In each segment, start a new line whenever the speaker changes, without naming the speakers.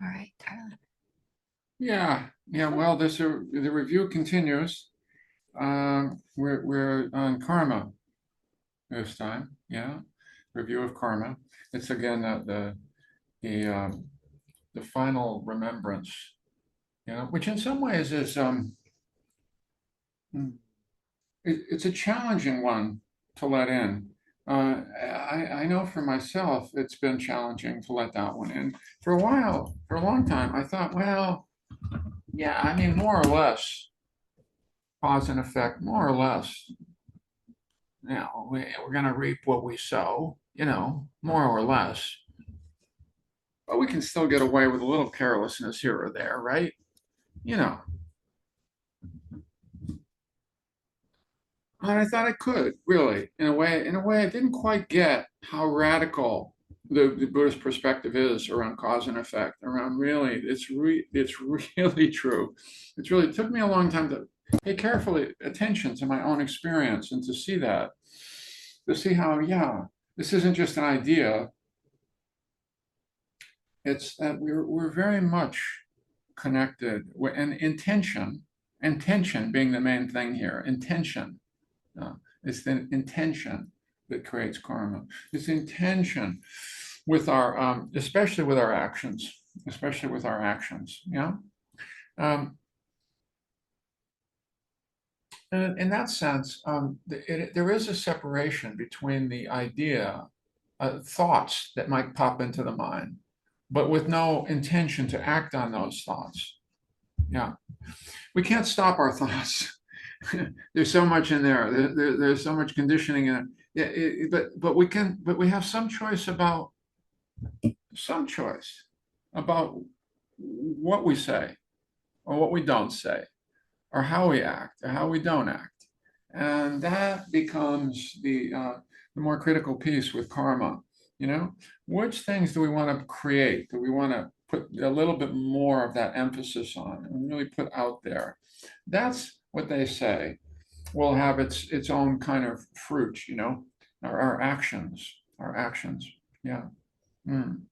All right, Tyler.
Yeah, yeah. Well, the review continues. We're on karma this time. Yeah, review of karma. It's again the final remembrance. Which in some ways is it's a challenging one to let in. I know for myself, it's been challenging to let that one in. For a while, for a long time, I thought, well, yeah, I mean, more or less, cause and effect, more or less. We're going to reap what we sow, more or less. But we can still get away with a little carelessness here or there, right? You know, and I thought I could really, in a way, I didn't quite get how radical the Buddhist perspective is around cause and effect, around really, it's really true. It took me a long time to pay carefully attention to my own experience and to see how, yeah, this isn't just an idea. It's that we're very much connected and intention being the main thing here, intention. It's the intention that creates karma. It's the intention with especially with our actions, especially with our actions. Yeah. Um, and in that sense, there is a separation between the idea, thoughts that might pop into the mind, but with no intention to act on those thoughts. Yeah. We can't stop our thoughts. There's so much in there. There's so much conditioning in it. Yeah, but we have some choice about what we say or what we don't say or how we act or how we don't act, and that becomes the more critical piece with karma. You know, which things do we want to create? Do we want to put a little bit more of that emphasis on and really put out there? That's what they say will have its own kind of fruit, our actions, our actions. Yeah. Mm.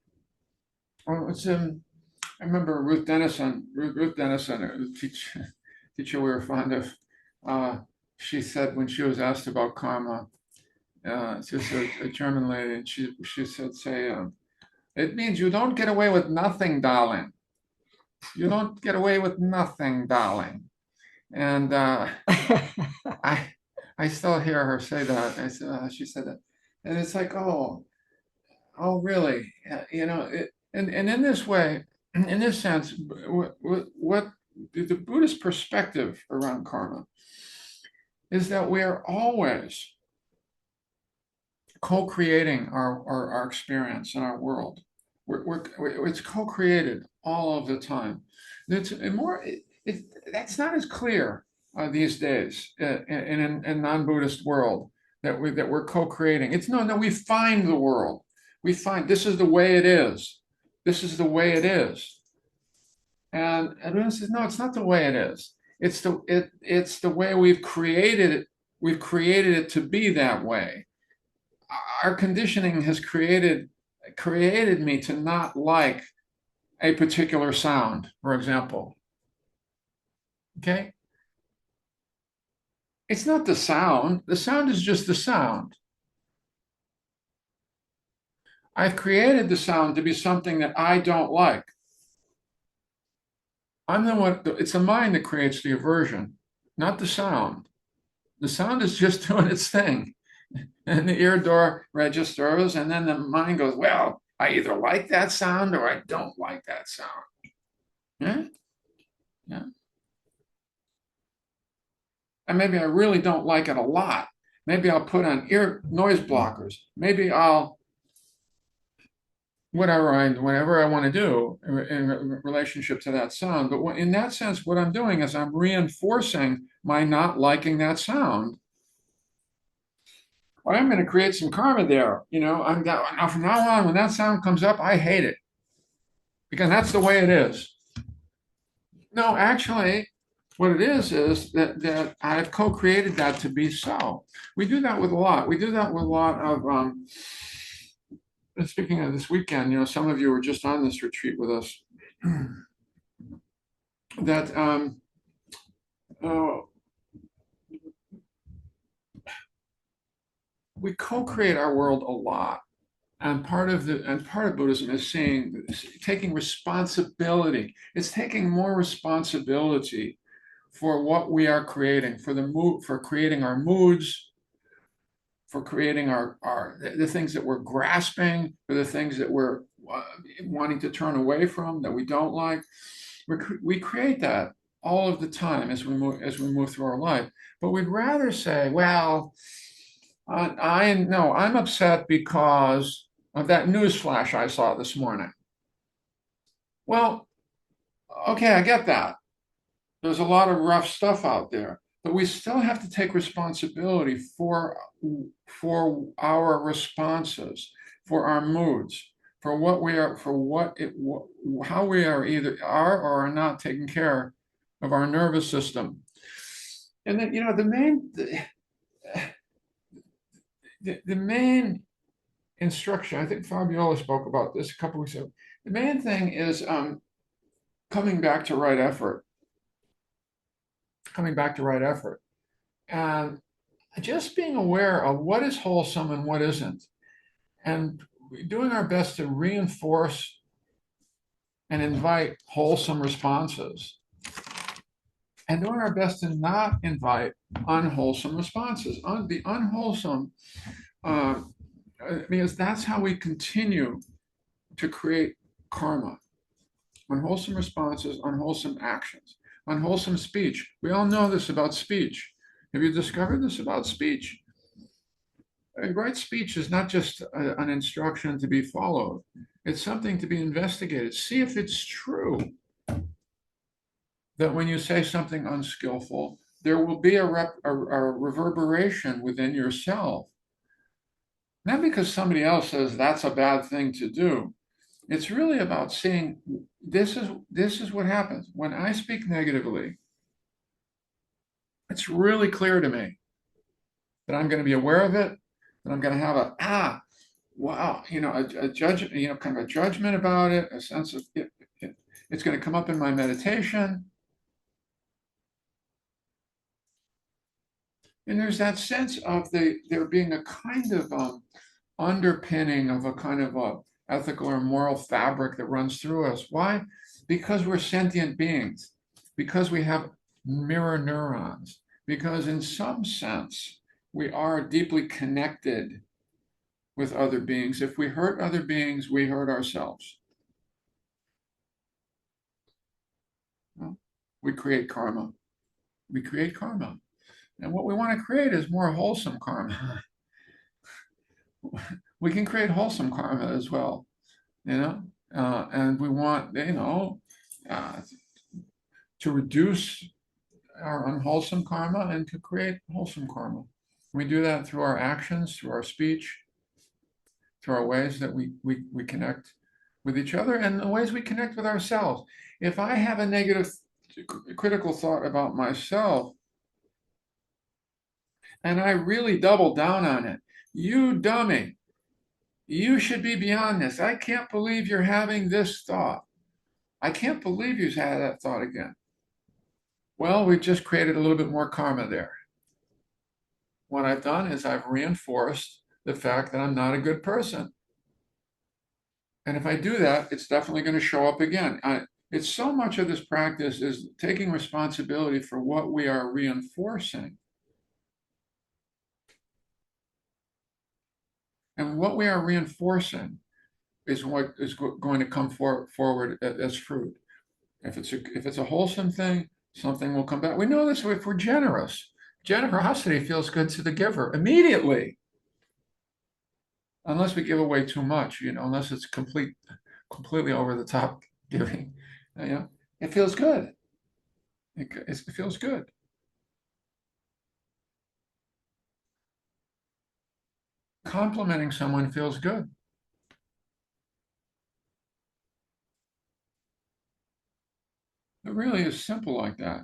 Well, I remember Ruth Dennison, a teacher we were fond of. Uh, she said when she was asked about karma, she was a German lady, and she said, "Say, it means you don't get away with nothing, darling. You don't get away with nothing, darling." And I I still hear her say that. She said that, and it's like, oh, really? And in this way, in this sense, what the Buddhist perspective around karma is that we are always co-creating our experience in our world. It's co-created all of the time. It's more. That's not as clear these days in a non-Buddhist world that we're co-creating. It's no. We find the world. We find this is the way it is. This is the way it is. And everyone says, no, it's not the way it is. It's the way we've created it. We've created it to be that way. Our conditioning has created me to not like a particular sound, for example. Okay? It's not the sound. The sound is just the sound. I've created the sound to be something that I don't like. I'm the one, it's the mind that creates the aversion, not the sound. The sound is just doing its thing. And the ear door registers, and then the mind goes, well, I either like that sound or I don't like that sound. Yeah? Yeah. And maybe I really don't like it a lot. Maybe I'll put on ear noise blockers. Maybe I'll whatever I want to do in relationship to that sound. But in that sense, what I'm doing is I'm reinforcing my not liking that sound. Well, I'm going to create some karma there. Now from now on, when that sound comes up, I hate it because that's the way it is. No, actually, what it is that I've co-created that to be so. We do that with a lot. We do that with a lot of. And speaking of this weekend, some of you were just on this retreat with us. that uh, we co-create our world a lot. And part of Buddhism is seeing, taking responsibility. It's taking more responsibility for what we are creating, for the mood, for creating our moods, for creating our the things that we're grasping, for the things that we're wanting to turn away from, that we don't like. We create that all of the time as we move through our life. But we'd rather say, well, I no, I'm upset because of that news flash I saw this morning. Well, okay, I get that. There's a lot of rough stuff out there, but we still have to take responsibility for our responses, for our moods, for what we are, for what it, how we are either are or are not taking care of our nervous system. And then, the main instruction, I think Fabiola spoke about this a couple weeks ago. The main thing is coming back to right effort, coming back to right effort. And just being aware of what is wholesome and what isn't, and doing our best to reinforce and invite wholesome responses, and doing our best to not invite unwholesome responses. The unwholesome, uh, because that's how we continue to create karma. Unwholesome responses, unwholesome actions, unwholesome speech. We all know this about speech. Have you discovered this about speech? Right speech is not just an instruction to be followed. It's something to be investigated. See if it's true that when you say something unskillful, there will be a reverberation within yourself. Not because somebody else says that's a bad thing to do. It's really about seeing this is what happens when I speak negatively. It's really clear to me that I'm going to be aware of it, that I'm going to have wow, a judgment, kind of a judgment about it, a sense of it's going to come up in my meditation. And there's that sense of there being a kind of underpinning of a kind of a ethical or moral fabric that runs through us. Why? Because we're sentient beings, because we have mirror neurons, because in some sense we are deeply connected with other beings. If we hurt other beings, we hurt ourselves. Well, we create karma. We create karma. And what we want to create is more wholesome karma. We can create wholesome karma as well, and we want, uh, to reduce our unwholesome karma and to create wholesome karma. We do that through our actions, through our speech, through our ways that we connect with each other and the ways we connect with ourselves. If I have a negative critical thought about myself and I really double down on it, you dummy, you should be beyond this. I can't believe you're having this thought. I can't believe you've had that thought again. Well, we've just created a little bit more karma there. What I've done is I've reinforced the fact that I'm not a good person. And if I do that, it's definitely going to show up again. It's so much of this practice is taking responsibility for what we are reinforcing. And what we are reinforcing is what is going to come forward as fruit. If it's a wholesome thing, something will come back. We know this if we're generous. Generosity feels good to the giver immediately, unless we give away too much, unless it's completely over the top giving. It feels good. It feels good. Complimenting someone feels good. It really is simple like that.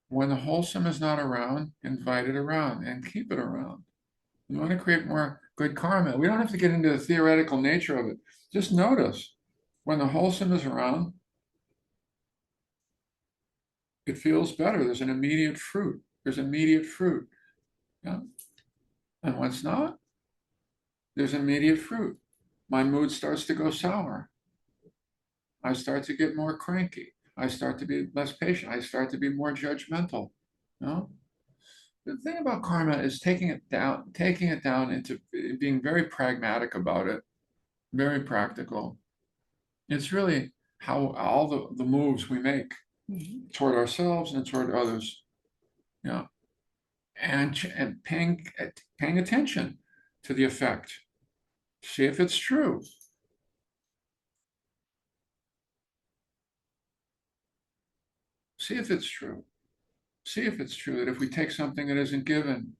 When the wholesome is not around, invite it around and keep it around. You want to create more good karma. We don't have to get into the theoretical nature of it. Just notice. When the wholesome is around, it feels better. There's an immediate fruit. There's immediate fruit. Yeah. And when it's not, there's immediate fruit. My mood starts to go sour. I start to get more cranky. I start to be less patient. I start to be more judgmental. You know? The thing about karma is taking it down into being very pragmatic about it, very practical. It's really how all the moves we make toward ourselves and toward others, you know, and paying attention to the effect. See if it's true. See if it's true. See if it's true that if we take something that isn't given,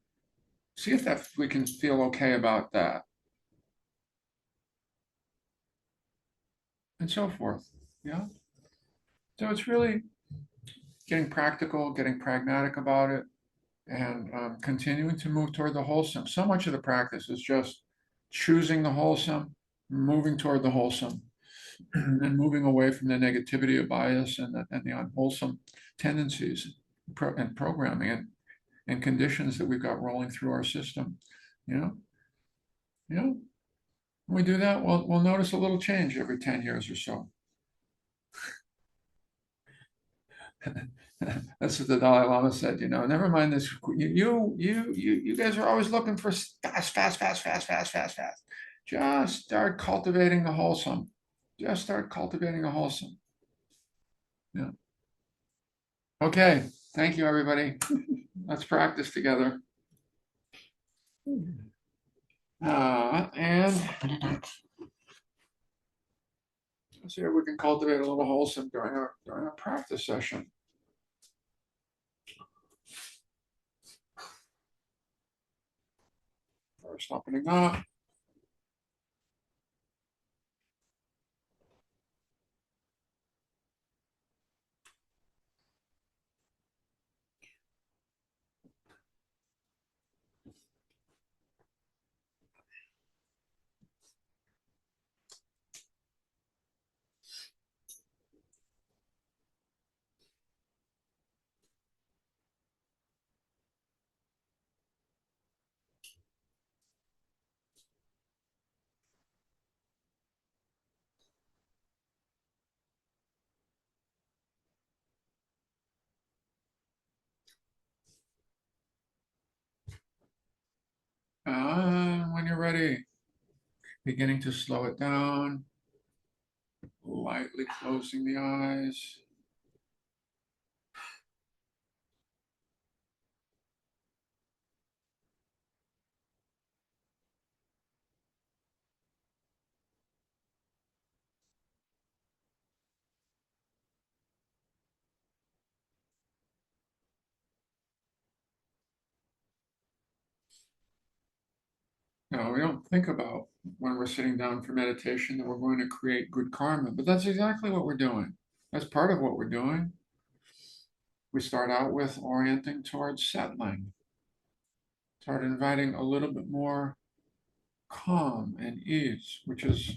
see if that we can feel okay about that, and so forth. Yeah. So it's really getting practical, getting pragmatic about it, and continuing to move toward the wholesome. So much of the practice is just choosing the wholesome, moving toward the wholesome, and moving away from the negativity of bias and the unwholesome tendencies and programming and conditions that we've got rolling through our system. You know, you know, when we do that, we'll notice a little change every 10 years or so. That's what the Dalai Lama said, never mind this. You guys are always looking for fast, fast, fast, fast, fast, fast, fast. Just start cultivating the wholesome. Just start cultivating the wholesome. Yeah. Okay. Thank you, everybody. Let's practice together. And let's see if we can cultivate a little wholesome during our practice session. First opening up. When you're ready, beginning to slow it down, lightly closing the eyes. Now, we don't think about when we're sitting down for meditation that we're going to create good karma, but that's exactly what we're doing. That's part of what we're doing. We start out with orienting towards settling, start inviting a little bit more calm and ease, which is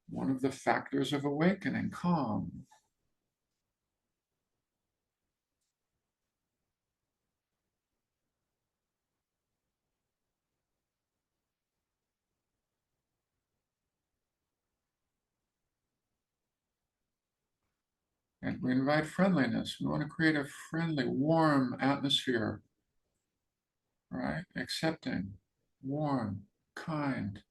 one of the factors of awakening, calm. And we invite friendliness. We want to create a friendly, warm atmosphere, right? Accepting, warm, kind.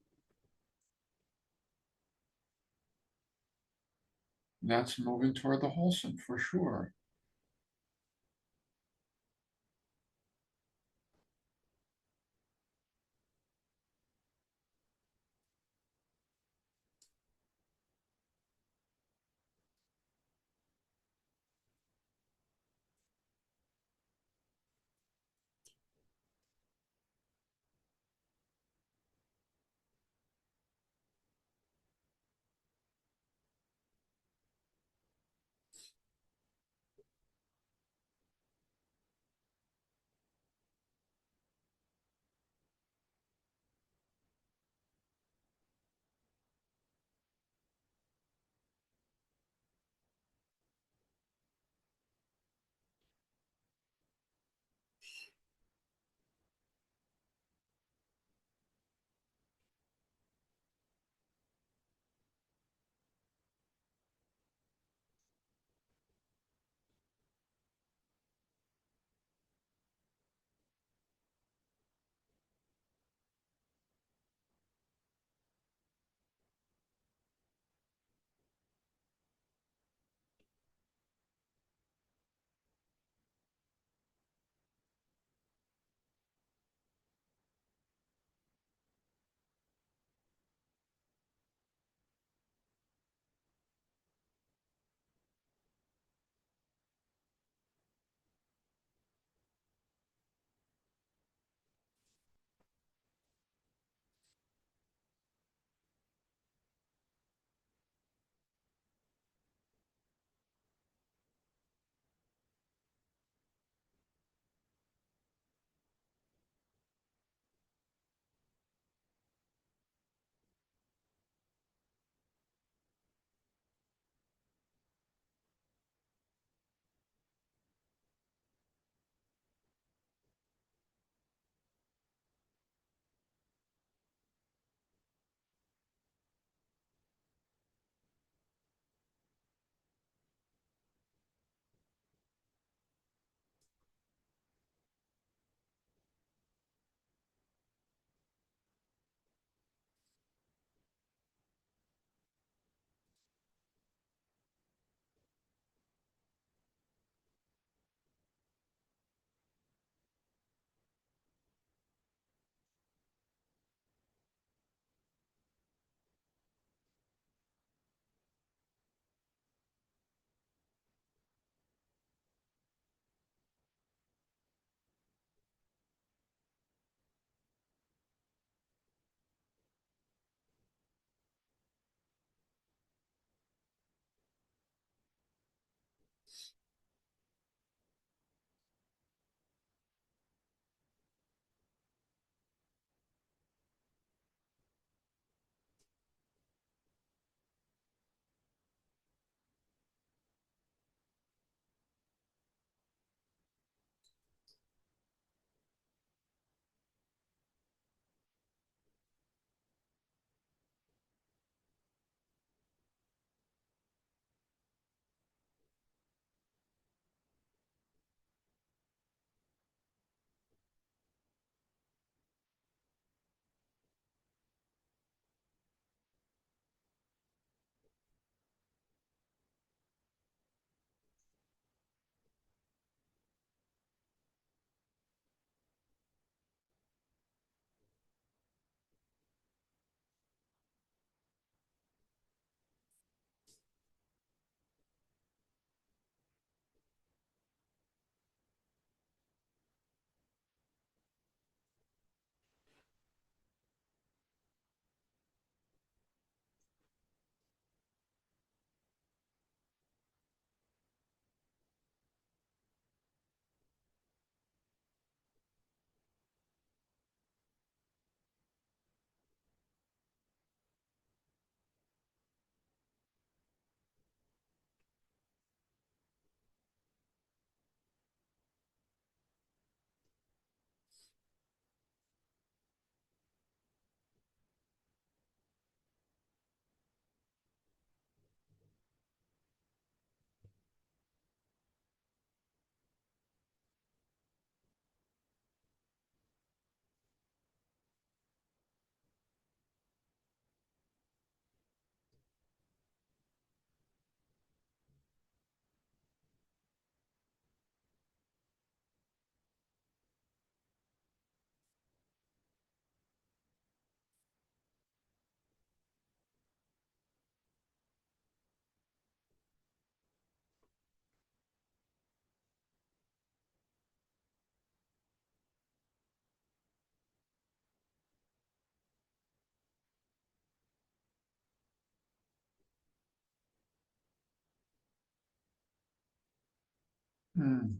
That's moving toward the wholesome for sure.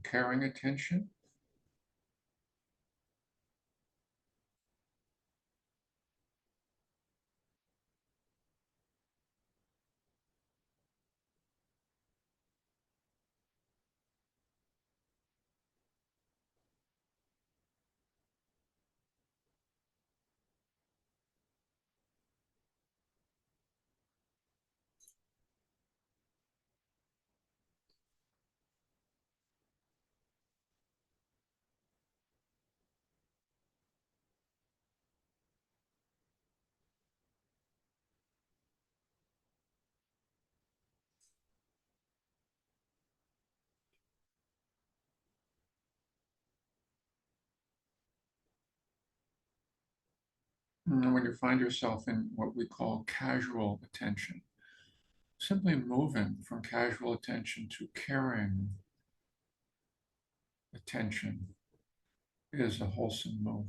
Caring attention. And when you find yourself in what we call casual attention, simply moving from casual attention to caring attention is a wholesome move.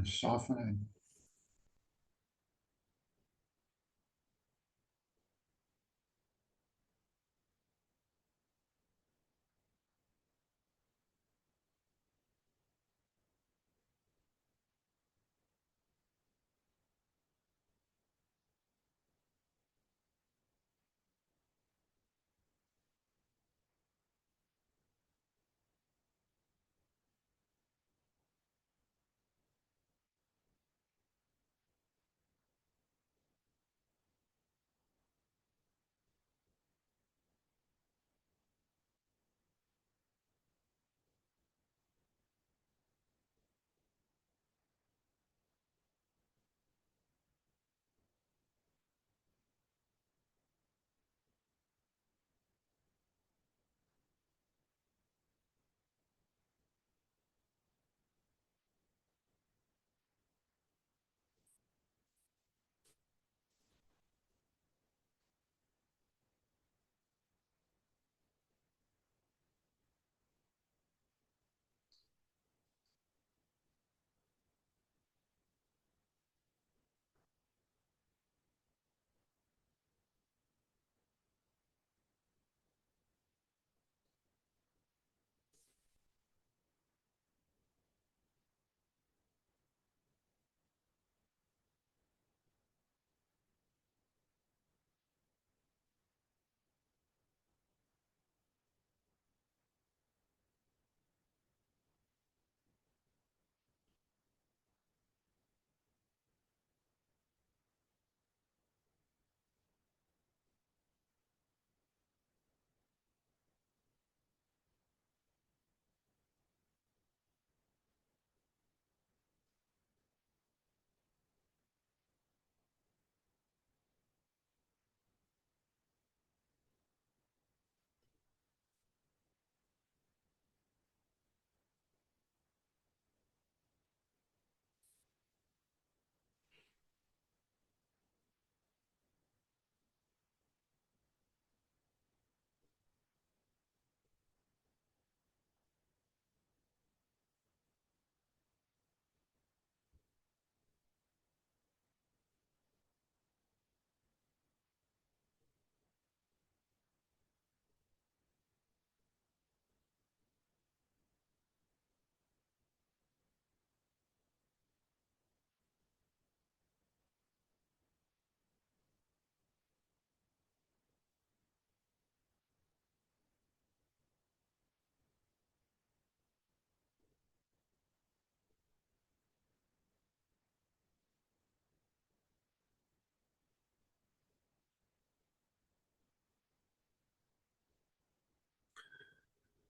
Softening.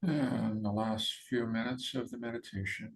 And the last few minutes of the meditation.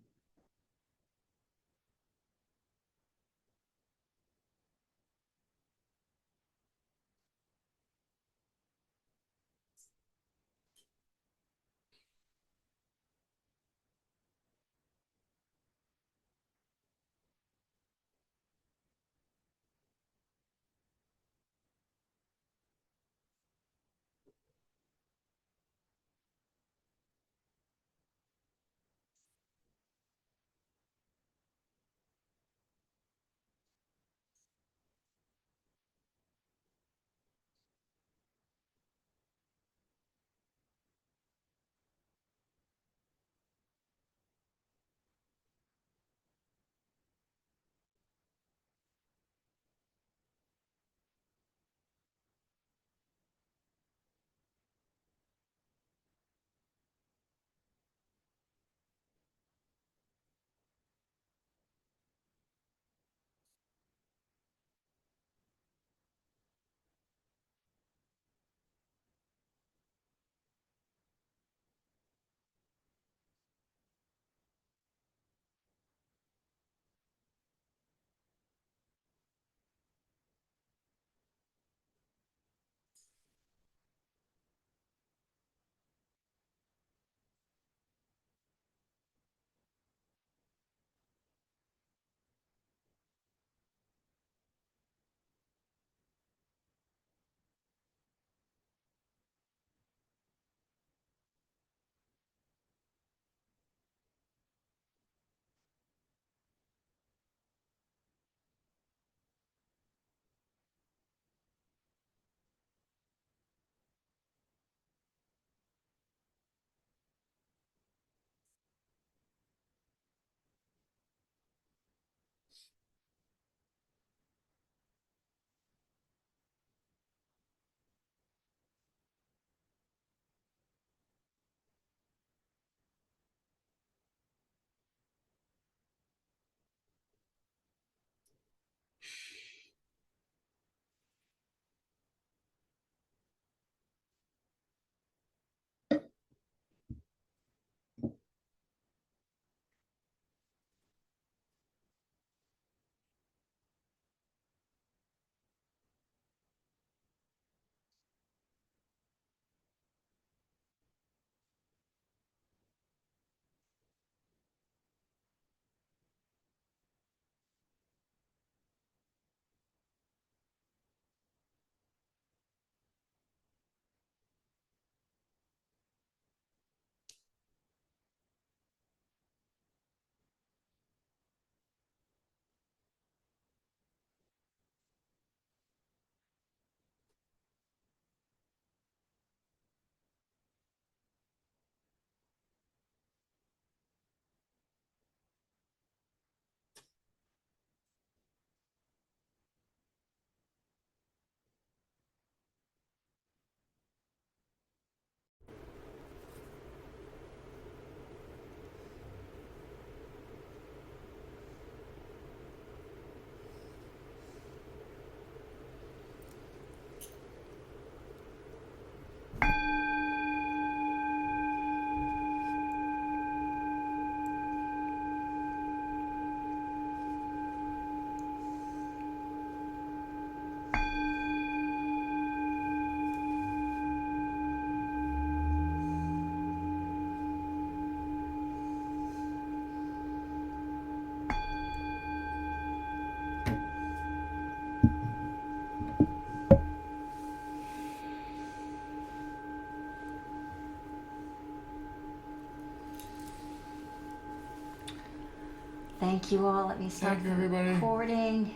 Thank you all. Let me stop
Thank you, everybody.
recording.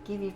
Give you